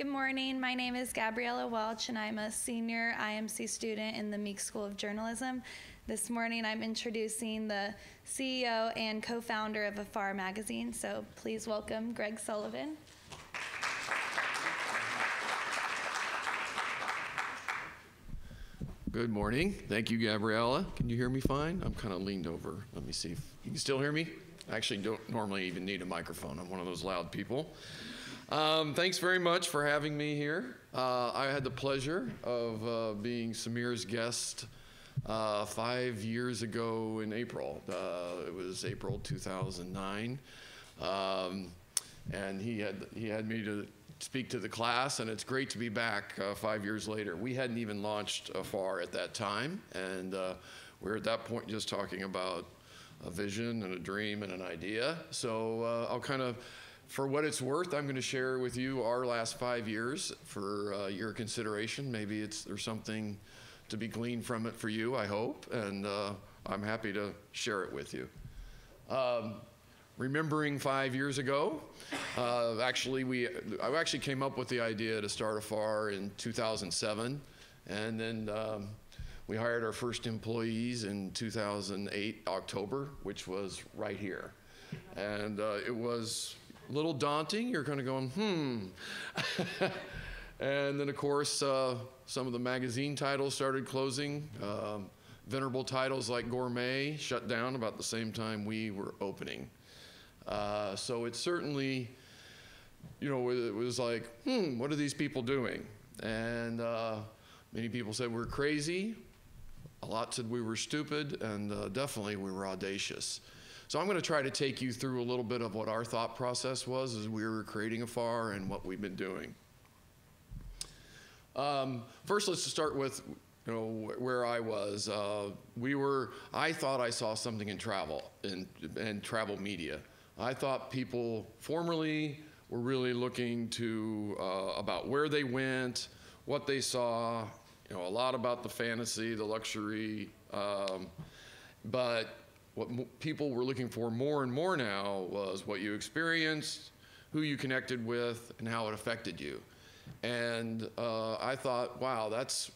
Good morning. My name is Gabriella Welch, and I'm a senior IMC student in the Meek School of Journalism. This morning, I'm introducing the CEO and co-founder of Afar magazine, so please welcome Greg Sullivan. Good morning. Thank you, Gabriella. Can you hear me fine? I'm kind of leaned over. Let me see if you can still hear me. I actually don't normally even need a microphone. I'm one of those loud people. Thanks very much for having me here. I had the pleasure of being Samir's guest 5 years ago in April. It was April 2009, and he had me to speak to the class, and it's great to be back 5 years later. We hadn't even launched Afar at that time, and we were at that point just talking about a vision and a dream and an idea. So I'll kind of, for what it's worth, I'm going to share with you our last 5 years for your consideration. Maybe there's something to be gleaned from it for you, I hope, and I'm happy to share it with you. Remembering 5 years ago, I actually came up with the idea to start Afar in 2007, and then we hired our first employees in 2008, October, which was right here. And it was a little daunting. You're kind of going, And then, of course, some of the magazine titles started closing. Venerable titles like Gourmet shut down about the same time we were opening. So it certainly, it was like, what are these people doing? And many people said we're crazy. A lot said we were stupid, and definitely we were audacious. So I'm going to try to take you through a little bit of what our thought process was as we were creating Afar and what we've been doing. First, let's start with where I was. I thought I saw something in travel and travel media. I thought people formerly were really looking to about where they went, what they saw, a lot about the fantasy, the luxury, but what people were looking for more and more now was what you experienced, who you connected with, and how it affected you. And I thought, wow, that's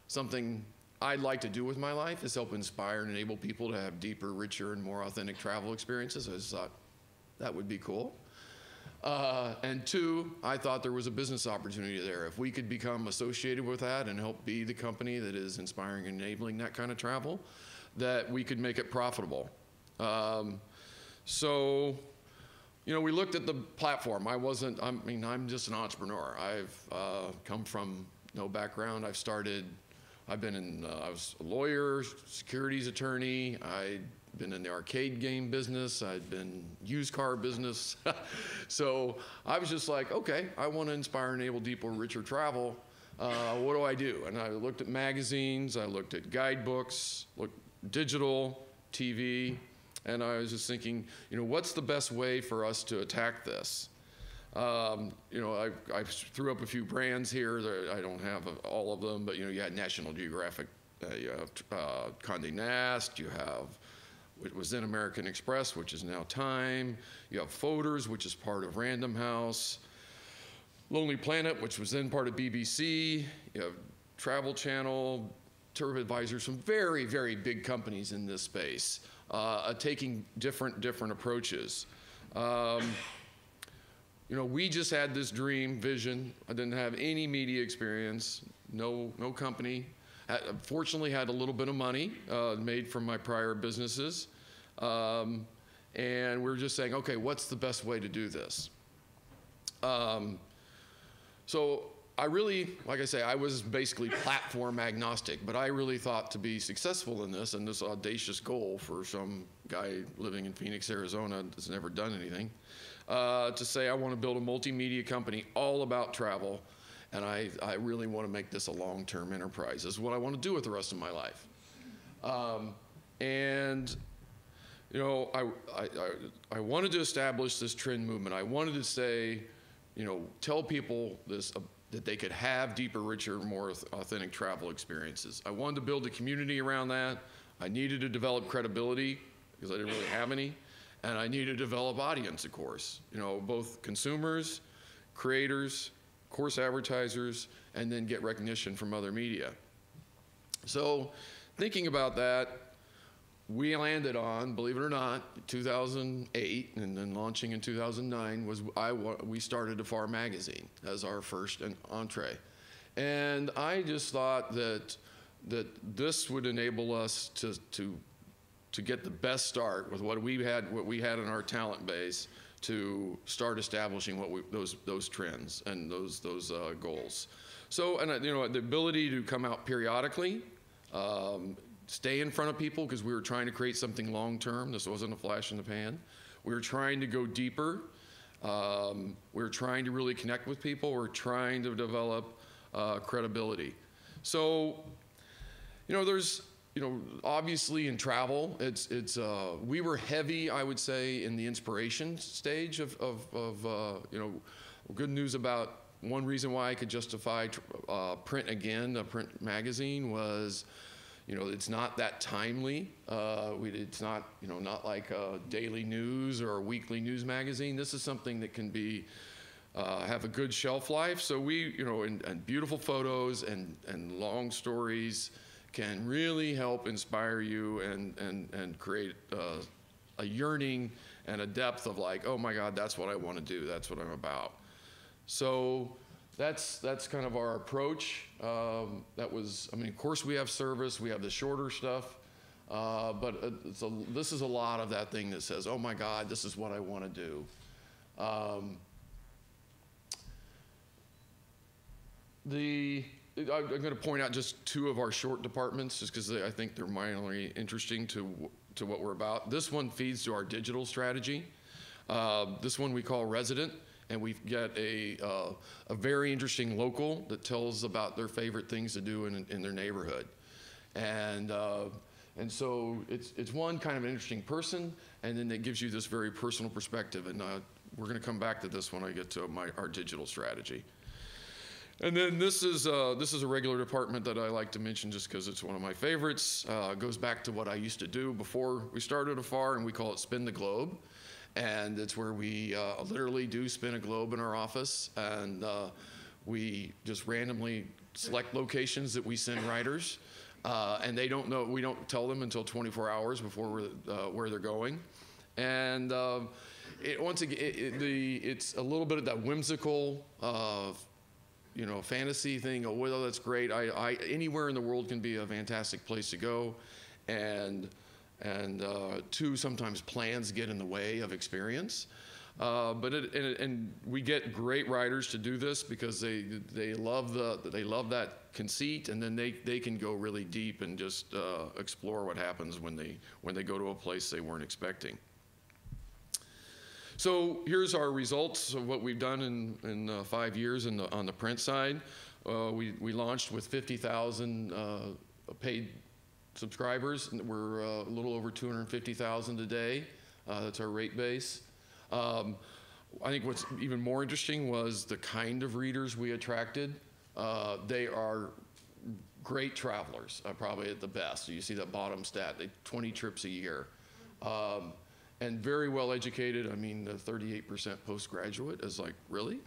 something I'd like to do with my life, is help inspire and enable people to have deeper, richer, and more authentic travel experiences. I just thought that would be cool. And two, I thought there was a business opportunity there. If we could become associated with that and help be the company that is inspiring and enabling that kind of travel, that we could make it profitable. So, we looked at the platform. I'm just an entrepreneur. I've come from no background. I was a lawyer, securities attorney. I'd been in the arcade game business. I'd been used car business. So I was just like, okay, I want to inspire and enable deeper, richer travel. What do I do? And I looked at magazines. I looked at guidebooks, digital, TV, and I was just thinking, what's the best way for us to attack this? I threw up a few brands here. I don't have all of them, but you had National Geographic, you have Condé Nast, you have it was then American Express, which is now Time. You have Folders, which is part of Random House. Lonely Planet, which was then part of BBC. You have Travel Channel, TripAdvisor, some very, very big companies in this space, taking different approaches. We just had this dream, vision. I didn't have any media experience, no company. Fortunately, had a little bit of money made from my prior businesses. And we were just saying, okay, what's the best way to do this? So I really, like I say, I was basically platform agnostic, but I really thought to be successful in this, and this audacious goal for some guy living in Phoenix, Arizona that's never done anything, to say I want to build a multimedia company all about travel, and I really want to make this a long-term enterprise. This is what I want to do with the rest of my life. I wanted to establish this trend movement. I wanted to say, tell people this, that they could have deeper, richer, more authentic travel experiences. I wanted to build a community around that. I needed to develop credibility because I didn't really have any. And I needed to develop audience, of course. Both consumers, creators, course advertisers, and then get recognition from other media. So thinking about that, we landed on, believe it or not, 2008, and then launching in 2009 we started Afar Magazine as our first entree. And I just thought that this would enable us to get the best start with what we had in our talent base to start establishing those trends and those goals. So, and the ability to come out periodically, stay in front of people, because we were trying to create something long term. This wasn't a flash in the pan. We were trying to go deeper. We were trying to really connect with people. We're trying to develop credibility. So, there's, obviously in travel, we were heavy, I would say, in the inspiration stage of good news about one reason why I could justify print again, a print magazine, was, it's not that timely. It's not, not like a daily news or a weekly news magazine. This is something that can be, have a good shelf life. So we, and beautiful photos and long stories can really help inspire you and create a yearning and a depth of like, oh my God, that's what I want to do. That's what I'm about. So that's kind of our approach. Of course we have service, we have the shorter stuff, but this is a lot of that thing that says, oh my God, this is what I want to do. I'm going to point out just two of our short departments, just because I think they're minorly interesting to what we're about. This one feeds to our digital strategy. This one we call Resident, and we've got a very interesting local that tells about their favorite things to do in their neighborhood. And so it's one kind of an interesting person, and then it gives you this very personal perspective. And we're going to come back to this when I get to our digital strategy. And then this is a regular department that I like to mention just because it's one of my favorites. It goes back to what I used to do before we started Afar, and we call it Spin the Globe. And it's where we literally do spin a globe in our office, and we just randomly select locations that we send writers, and they don't know. We don't tell them until 24 hours before where they're going. And it's a little bit of that whimsical, fantasy thing. Oh, well, that's great. Anywhere in the world can be a fantastic place to go, and two, sometimes plans get in the way of experience. But we get great writers to do this because they love that conceit, and then they can go really deep and just explore what happens when they go to a place they weren't expecting. So here's our results of what we've done in 5 years on the print side. We launched with 50,000 paid subscribers. We're a little over 250,000 today. That's our rate base. I think what's even more interesting was the kind of readers we attracted. They are great travelers, probably at the best. You see that bottom stat, 20 trips a year. And very well educated. I mean, 38% postgraduate is like, really?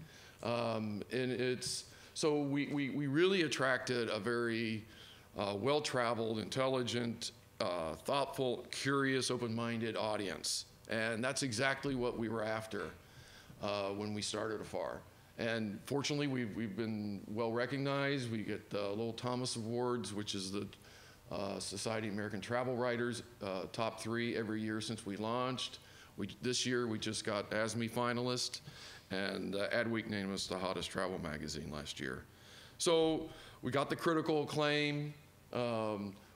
And so we really attracted a very well-traveled, intelligent, thoughtful, curious, open-minded audience. And that's exactly what we were after when we started Afar. And fortunately, we've been well recognized. We get the Lowell Thomas Awards, which is the Society of American Travel Writers, top 3 every year since we launched. This year, we just got ASME finalist, and Adweek named us the hottest travel magazine last year. So we got the critical acclaim.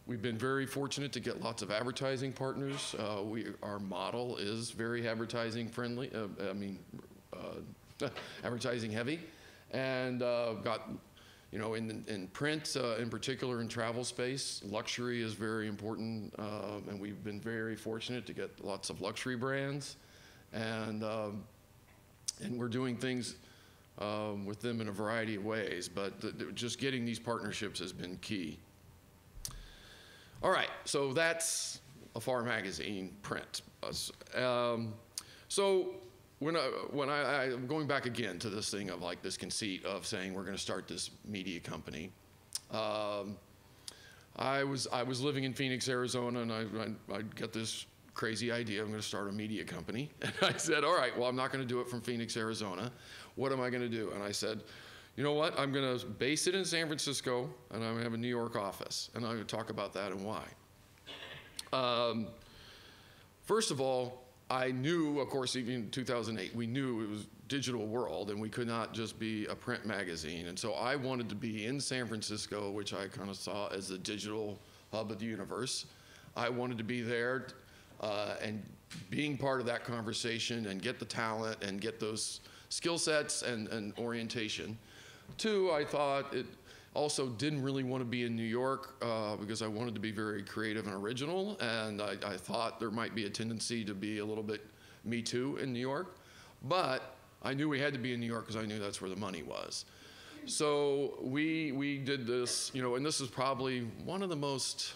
We've been very fortunate to get lots of advertising partners. Our model is very advertising friendly, advertising heavy, and got, in print, in particular in travel space, luxury is very important, and we've been very fortunate to get lots of luxury brands, and we're doing things with them in a variety of ways, but just getting these partnerships has been key. All right, so that's Afar Magazine print. So I'm going back again to this thing of like this conceit of saying we're going to start this media company. I was living in Phoenix, Arizona, and I got this crazy idea. I'm going to start a media company. And I said, all right, well, I'm not going to do it from Phoenix, Arizona. What am I going to do? And I said, you know what? I'm going to base it in San Francisco, and I'm going to have a New York office. And I'm going to talk about that and why. First of all, I knew, of course, even in 2008, we knew it was digital world, and we could not just be a print magazine. And so I wanted to be in San Francisco, which I kind of saw as the digital hub of the universe. I wanted to be there and being part of that conversation and get the talent and get those skill sets and orientation. Two, I thought it also didn't really want to be in New York because I wanted to be very creative and original, and I thought there might be a tendency to be a little bit Me Too in New York. But I knew we had to be in New York because I knew that's where the money was. So we did this, and this is probably one of the most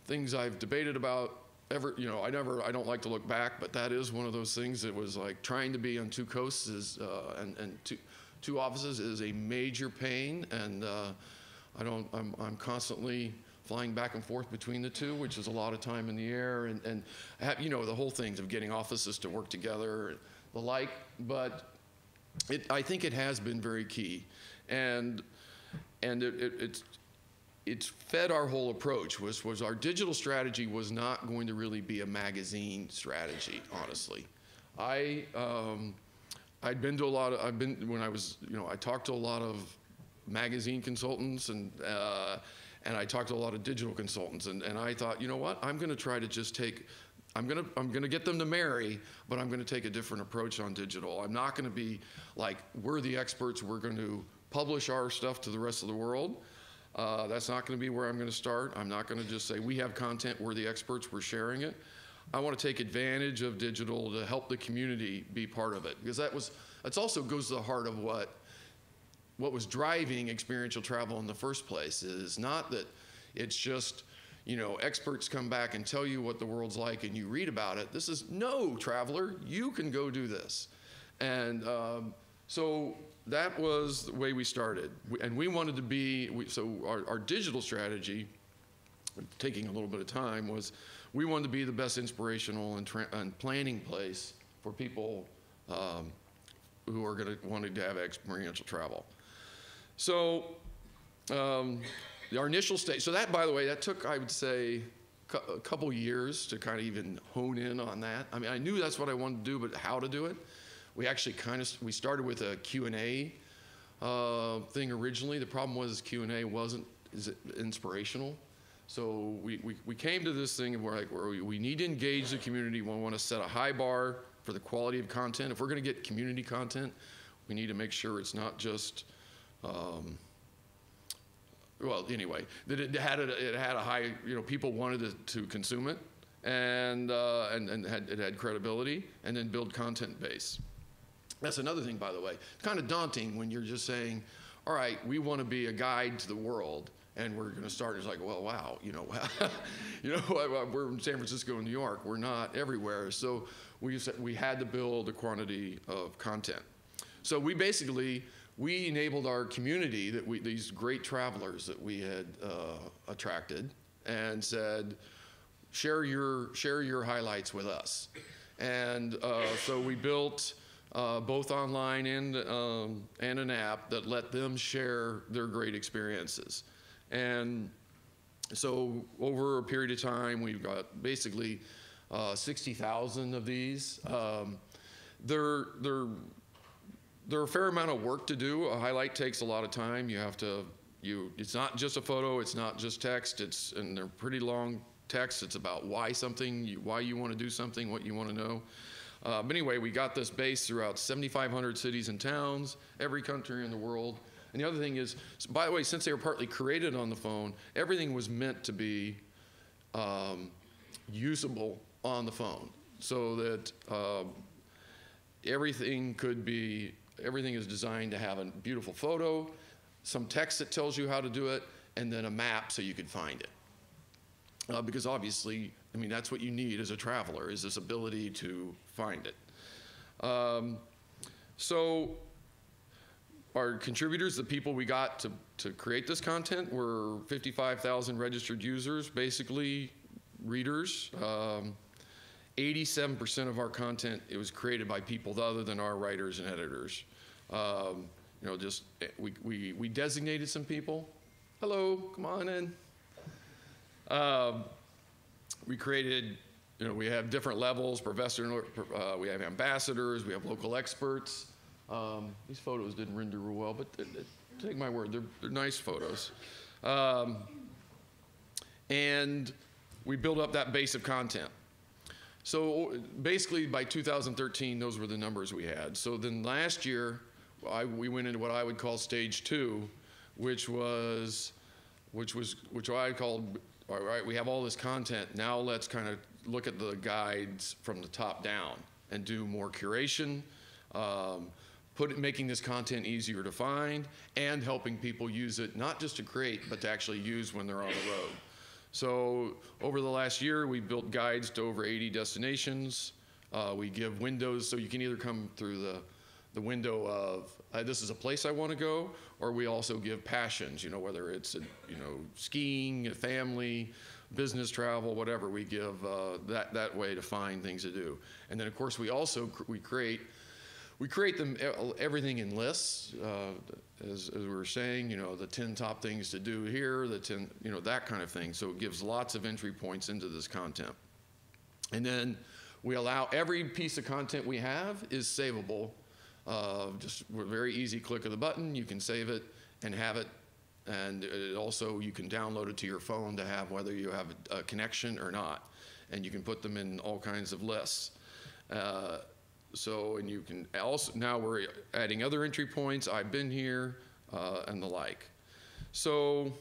things I've debated about ever. I don't like to look back, but that is one of those things that was like trying to be on two coasts and two offices is a major pain, and I'm constantly flying back and forth between the two, which is a lot of time in the air, and the whole things of getting offices to work together, the like. But I think it has been very key, and it's fed our whole approach. Was our digital strategy was not going to really be a magazine strategy, honestly. I'd been to a lot of, when I was, I talked to a lot of magazine consultants and I talked to a lot of digital consultants, and I thought, you know what, I'm going to try to just I'm going to get them to marry, but I'm going to take a different approach on digital. I'm not going to be like, we're the experts, we're going to publish our stuff to the rest of the world. That's not going to be where I'm going to start. I'm not going to just say, we have content, we're the experts, we're sharing it. I want to take advantage of digital to help the community be part of it, because that's also goes to the heart of what was driving experiential travel in the first place. Is not that it's just, experts come back and tell you what the world's like and you read about it. This is, no, traveler, you can go do this. And so that was the way we started. And we wanted to be, so our digital strategy, taking a little bit of time, was we wanted to be the best inspirational and planning place for people who are wanting to have experiential travel. So our initial stage, so that, by the way, that took, I would say, a couple years to kind of even hone in on that. I mean, I knew that's what I wanted to do, but how to do it? We actually we started with a Q&A thing originally. The problem was Q&A wasn't inspirational. So we came to this thing where we need to engage the community. We want to set a high bar for the quality of content. If we're going to get community content, we need to make sure it's not just, well, anyway, that it had a high, people wanted to consume it, and it had credibility, and then build content base. That's another thing, by the way. It's kind of daunting when you're just saying, all right, we want to be a guide to the world, and we're going to start. It's like, well, wow, we're in San Francisco and New York. We're not everywhere. So we had to build a quantity of content. So we enabled our community, these great travelers that we had attracted, and said, share your highlights with us. And so we built both online and an app that let them share their great experiences. And so over a period of time, we've got basically 60,000 of these. They're a fair amount of work to do. A highlight takes a lot of time. It's not just a photo, it's not just text, and they're pretty long texts. It's about why you want to do something, what you want to know. But anyway, we got this base throughout 7,500 cities and towns, every country in the world. And the other thing is, by the way, since they were partly created on the phone, everything was meant to be usable on the phone, so that everything is designed to have a beautiful photo, some text that tells you how to do it, and then a map so you could find it. Because obviously, that's what you need as a traveler, is this ability to find it. So our contributors, the people we got to create this content, were 55,000 registered users, basically readers. 87% of our content, it was created by people other than our writers and editors. You know, just we designated some people. Hello, come on in. We created, you know, we have different levels, professor, we have ambassadors, we have local experts. These photos didn't render real well, but take my word, they're nice photos. And we build up that base of content. So basically by 2013, those were the numbers we had. So then last year, we went into what I would call stage 2, which I called, all right, we have all this content, now let's kind of look at the guides from the top down and do more curation, making this content easier to find, and helping people use it, not just to create, but to actually use when they're on the road. So over the last year, we built guides to over 80 destinations. We give windows, so you can either come through the window of, this is a place I want to go, or we also give passions, you know, whether it's, you know, skiing, family, business travel, whatever, we give that way to find things to do. And then, of course, we also, we create them, everything in lists, as we were saying, you know, the 10 top things to do here, the 10, you know, that kind of thing. So it gives lots of entry points into this content. And then we allow every piece of content we have is savable. Just a very easy click of the button, you can save it and have it. And it also, you can download it to your phone to have whether you have a connection or not. And you can put them in all kinds of lists. And you can also, now we're adding other entry points, I've been here, and the like. So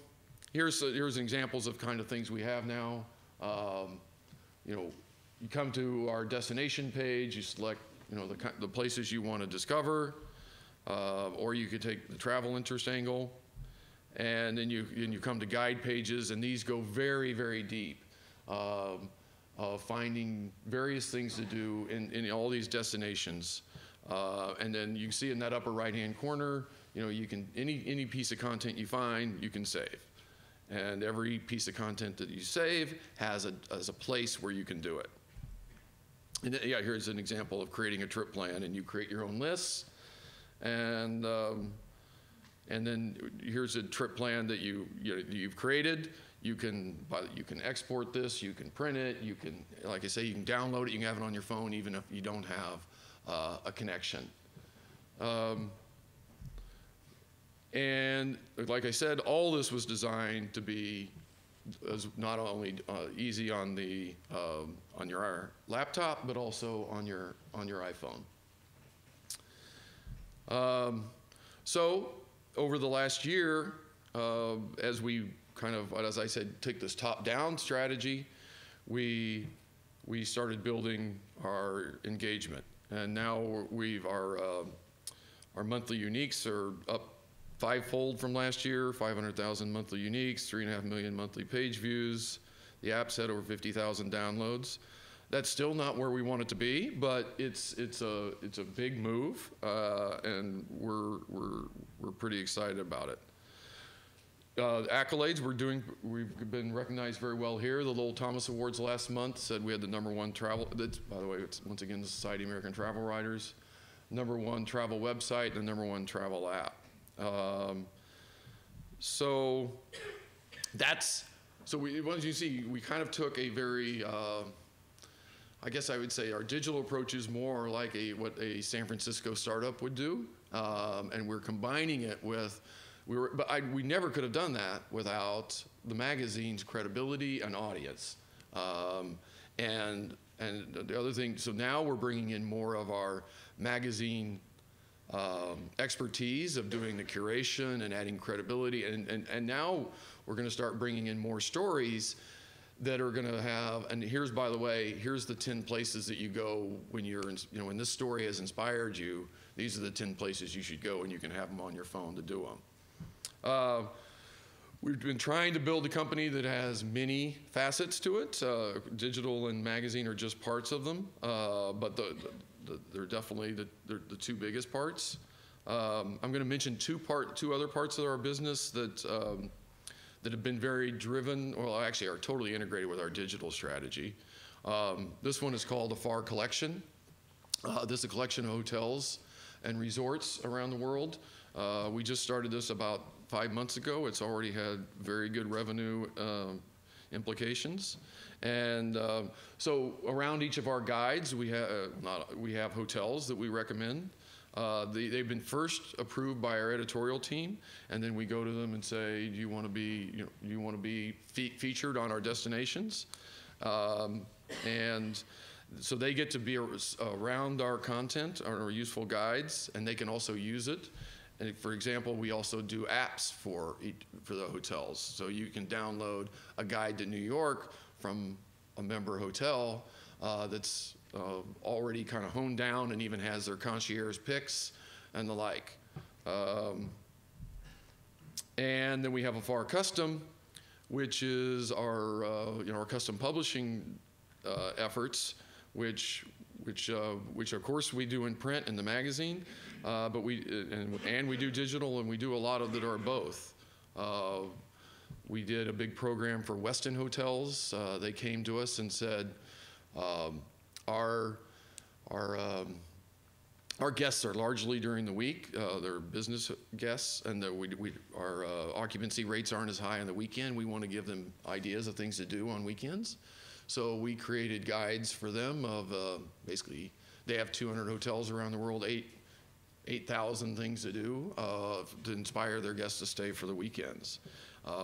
here's examples of kind of things we have now. You know, you come to our destination page, you select, you know, the places you want to discover, or you could take the travel interest angle, and then you come to guide pages, and these go very, very deep. Finding various things to do in all these destinations. And then you can see in that upper right-hand corner, you know, you can, any piece of content you find, you can save. And every piece of content that you save has a place where you can do it. And yeah, here's an example of creating a trip plan, and you create your own lists. And then here's a trip plan that you've created. You can export this, you can print it, you can, like I say, you can download it, you can have it on your phone even if you don't have a connection. And like I said, all this was designed to be not only easy on your laptop, but also on your iPhone. So over the last year, as we kind of, as I said, take this top-down strategy, we started building our engagement, and now our monthly uniques are up 5-fold from last year, 500,000 monthly uniques, 3.5 million monthly page views. The app's had over 50,000 downloads. That's still not where we want it to be, but it's a big move, and we're pretty excited about it. Accolades, we've been recognized very well here. The Lowell Thomas Awards last month said we had the #1 travel, by the way, it's once again the Society of American Travel Writers, #1 travel website, and the #1 travel app. So as you see, we kind of took a very, I guess I would say our digital approach is more like what a San Francisco startup would do, and we're combining it with, we never could have done that without the magazine's credibility and audience. And the other thing, so now we're bringing in more of our magazine expertise of doing the curation and adding credibility, and now we're going to start bringing in more stories that are going to have, and by the way, here's the 10 places that you go when when this story has inspired you. These are the 10 places you should go, and you can have them on your phone to do them. We've been trying to build a company that has many facets to it. Digital and magazine are just parts of them, but they're definitely the two biggest parts. I'm going to mention two other parts of our business that have been very driven, well, actually are totally integrated with our digital strategy. This one is called Afar Collection. This is a collection of hotels and resorts around the world. We just started this about 5 months ago. It's already had very good revenue implications. And so around each of our guides, we have hotels that we recommend. They've been first approved by our editorial team, and then we go to them and say, do you want to be featured on our destinations? And so they get to be around our content, our useful guides, and they can also use it. And for example, we also do apps for the hotels. So you can download a guide to New York from a member hotel that's already kind of honed down and even has their concierge picks and the like. And then we have Afar Custom, which is our custom publishing efforts, which of course we do in print in the magazine, but we do digital, and we do a lot of that are both. We did a big program for Westin hotels. They came to us and said, our guests are largely during the week. They're business guests, and our occupancy rates aren't as high on the weekend. We want to give them ideas of things to do on weekends. So we created guides for them of basically, they have 200 hotels around the world, 8,000 things to do to inspire their guests to stay for the weekends.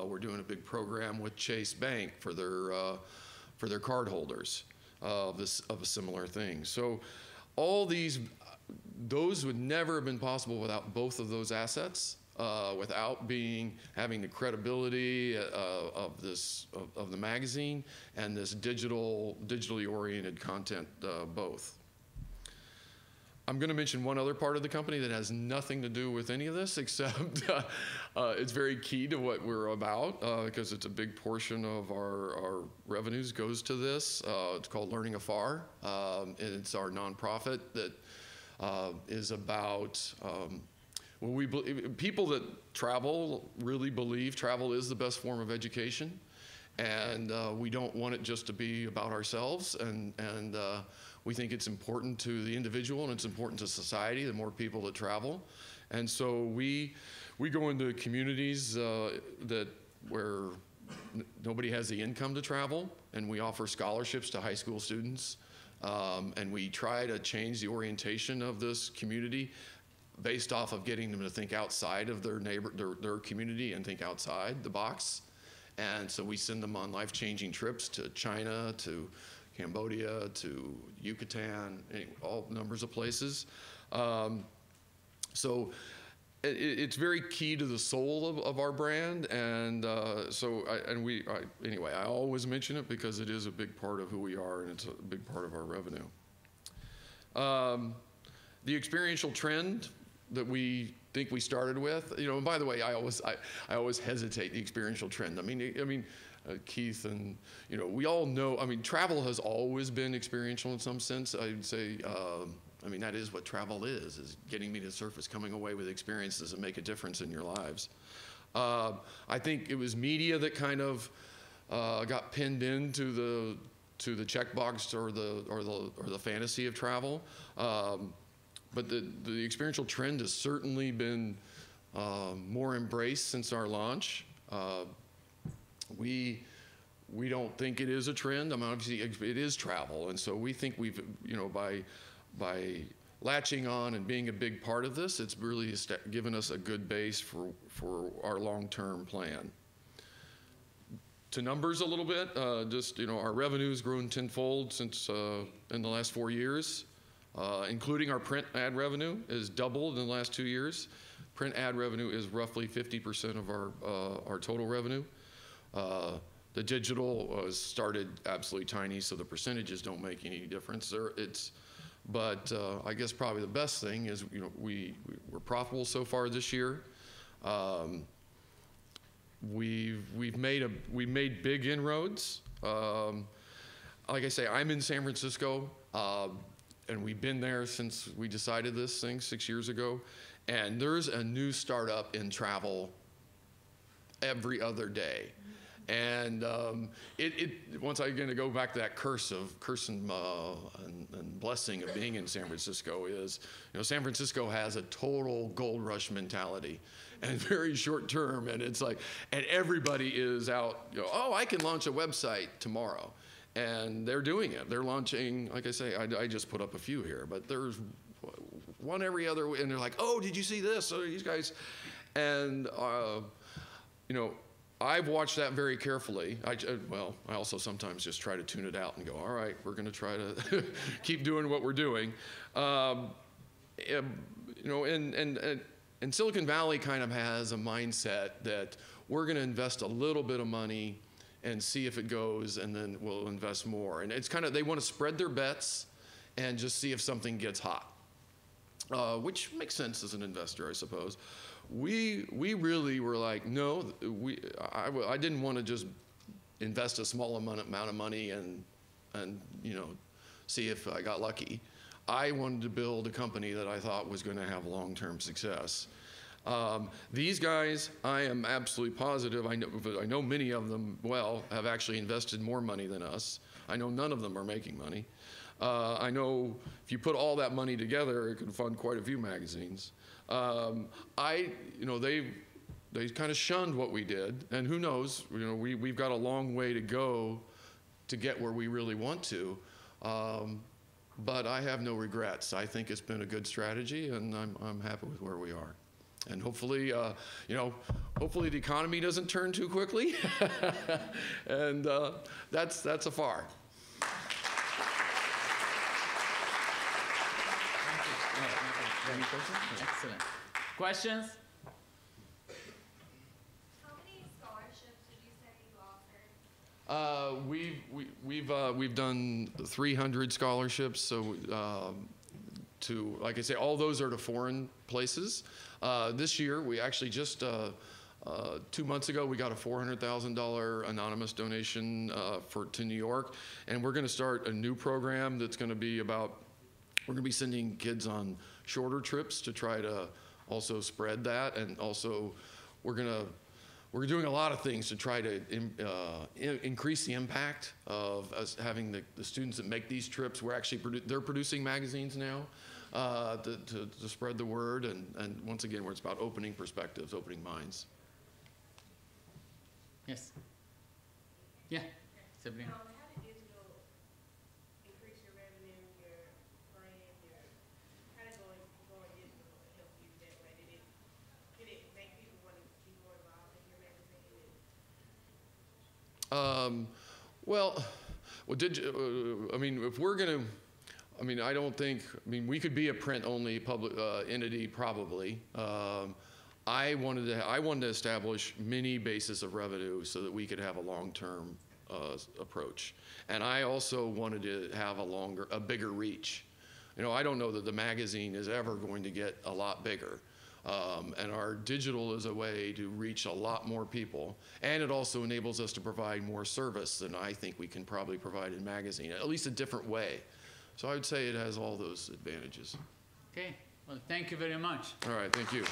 We're doing a big program with Chase Bank for their card holders of a similar thing. So all those would never have been possible without both of those assets, without having the credibility of the magazine and this digitally oriented content, both. I'm going to mention one other part of the company that has nothing to do with any of this, except it's very key to what we're about, because it's a big portion of our revenues goes to this. It's called Learning Afar, and it's our nonprofit that is about, people that travel really believe travel is the best form of education, and we don't want it just to be about ourselves, and we think it's important to the individual and it's important to society, the more people that travel. And so we go into communities where nobody has the income to travel, and we offer scholarships to high school students, and we try to change the orientation of this community based off of getting them to think outside of their community and think outside the box. And so we send them on life-changing trips to China, to Cambodia, to Yucatan, all numbers of places. So it's very key to the soul of our brand, and anyway, I always mention it because it is a big part of who we are, and it's a big part of our revenue. The experiential trend that we think we started with, and by the way, I always hesitate the experiential trend. I mean, Keith and we all know. I mean, travel has always been experiential in some sense. I'd say. That is what travel is getting me to the surface, coming away with experiences that make a difference in your lives. I think it was media that kind of got pinned into the checkbox or the fantasy of travel. But the experiential trend has certainly been more embraced since our launch. We don't think it is a trend. Obviously it is travel, and so we think we've, by latching on and being a big part of this, it's really given us a good base for our long-term plan. To numbers a little bit, our revenue's grown tenfold since in the last 4 years, including our print ad revenue is doubled in the last 2 years. Print ad revenue is roughly 50% of our total revenue. The digital started absolutely tiny, so the percentages don't make any difference. But I guess probably the best thing is we're profitable so far this year. We've made big inroads. Like I say, I'm in San Francisco. and we've been there since we decided this thing 6 years ago. And there's a new startup in travel every other day. And once I'm going to go back to that curse and blessing of being in San Francisco is, San Francisco has a total gold rush mentality and very short term. And it's like, and everybody is out, oh, I can launch a website tomorrow. And they're doing it. They're launching, like I say, I just put up a few here, but there's one every other, and they're like, oh, did you see this? Oh, these guys, and I've watched that very carefully. I also sometimes just try to tune it out and go, all right, we're going to try to keep doing what we're doing. And Silicon Valley kind of has a mindset that we're going to invest a little bit of money and see if it goes, and then we'll invest more. And it's kind of, they want to spread their bets and just see if something gets hot, which makes sense as an investor, I suppose. We really were like, no, I didn't want to just invest a small amount of money and see if I got lucky. I wanted to build a company that I thought was going to have long-term success. These guys, I am absolutely positive, I know many of them have actually invested more money than us. I know none of them are making money. I know if you put all that money together, it could fund quite a few magazines. They kind of shunned what we did, and who knows, we've got a long way to go to get where we really want to. But I have no regrets. I think it's been a good strategy, and I'm happy with where we are. And hopefully, hopefully the economy doesn't turn too quickly. And that's Afar. Excellent. Questions? How many scholarships did you say you offered? We've done 300 scholarships. So like I say, all those are to foreign places. This year, we actually just 2 months ago, we got a $400,000 anonymous donation to New York, and we're going to start a new program that's going to be about. We're going to be sending kids on shorter trips to try to also spread that, and also we're doing a lot of things to try to increase the impact of us having the students that make these trips. We're actually they're producing magazines now to spread the word, and once again, where it's about opening perspectives, opening minds. Yes. Yeah, Sabrina. How did digital increase your revenue, your brand, your kind of going digital help you that way? Did it make people want to be more involved in your magazine? If we're going to, I don't think, we could be a print-only public entity probably. I wanted to establish many bases of revenue so that we could have a long-term approach, and I also wanted to have a bigger reach. I don't know that the magazine is ever going to get a lot bigger, and our digital is a way to reach a lot more people, and it also enables us to provide more service than I think we can probably provide in magazine, at least a different way. So I would say it has all those advantages. Okay. Well, thank you very much. All right. Thank you.